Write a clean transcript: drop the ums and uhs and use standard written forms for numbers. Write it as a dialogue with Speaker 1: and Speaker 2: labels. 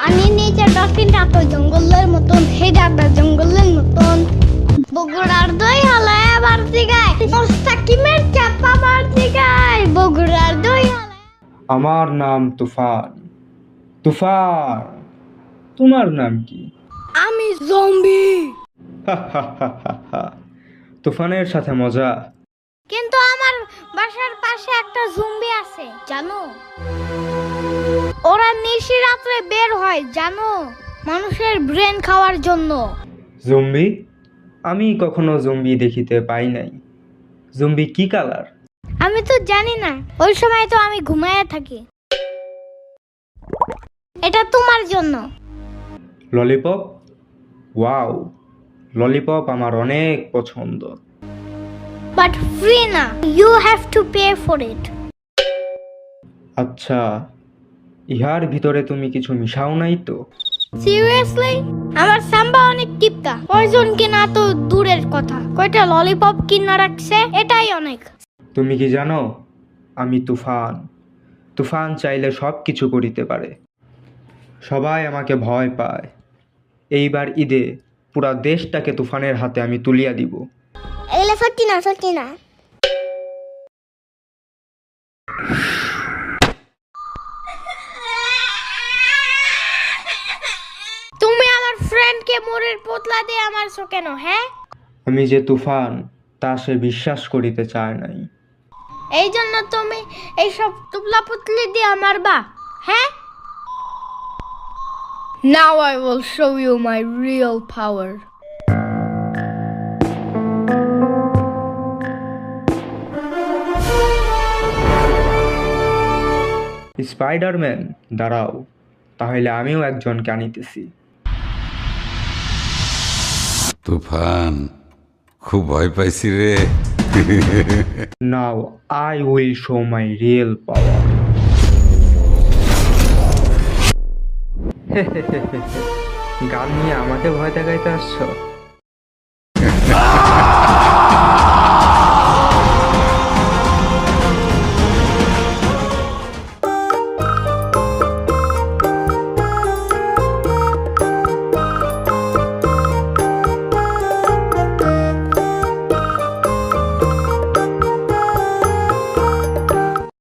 Speaker 1: পানির নিচে ডলফিনটা তো জঙ্গলের মতন, হেডাটা জঙ্গলের মতন। বগুড়ার দই হালায় আবার দিগায়, মোস্তাকিমের চাপা বার দিগায়। বগুড়ার দই হালায়।
Speaker 2: আমার নাম তুফান। তুফান, তোমার নাম কি?
Speaker 1: আমি জম্বি।
Speaker 2: তুফানের সাথে মজা।
Speaker 1: কিন্তু আমার বাসার পাশে একটা জম্বি আছে জানো? ওরা নিশি রাত্রে বের হয় জানো, মানুষের ব্রেন খাওয়ার জন্য।
Speaker 2: জম্বি? আমি কখনো জম্বি দেখিতে পাই নাই। জম্বি কি কালার?
Speaker 1: আমি তো জানি না, ওই সময় তো আমি ঘুমায় থাকি। এটা তোমার জন্য।
Speaker 2: ললিপপ? ওয়াও, ললিপপ আমার অনেক পছন্দ।
Speaker 1: বাট ফ্রি না, you have to pay for it.
Speaker 2: আচ্ছা, ইহার ভিতরে তুমি কিছু মিশাও নাই তো?
Speaker 1: সিরিয়াসলি? আমার সাম্বা অনেক টিপকা, পয়জন কিনা তো দূরের কথা, কয়টা ললিপপ কিনা রাখছে এটাই অনেক।
Speaker 2: তুমি কি জানো, আমি তুফান। তুফান চাইলে সব কিছু করিতে পারে। সবাই আমাকে ভয় পায়। এইবার ঈদে পুরা দেশটাকে তুফানের হাতে আমি তুলিয়া দিব।
Speaker 1: এগুলো সত্যি না, সত্যি না। তুমি আমার ফ্রেন্ডকে মোরের পোতলা দিয়ে আমারছো কেন? হ্যাঁ,
Speaker 2: আমি যে তুফান তা সে বিশ্বাস করিতে চায় নাই।
Speaker 1: এই জন্য তুমি এইসব তুবলা পুতলি দিয়ে মারবা? হ্যাঁ, now I will show you my real power.
Speaker 2: Spider-Man, দাঁড়াও, তাহলে আমিও একজনকে আনিতেছি।
Speaker 3: তুফান, খুব ভয় পাইছি রে।
Speaker 2: নাও I will show my real পাওয়ার। গান নিয়ে আমাকে ভয় দেখাইতে আসছো?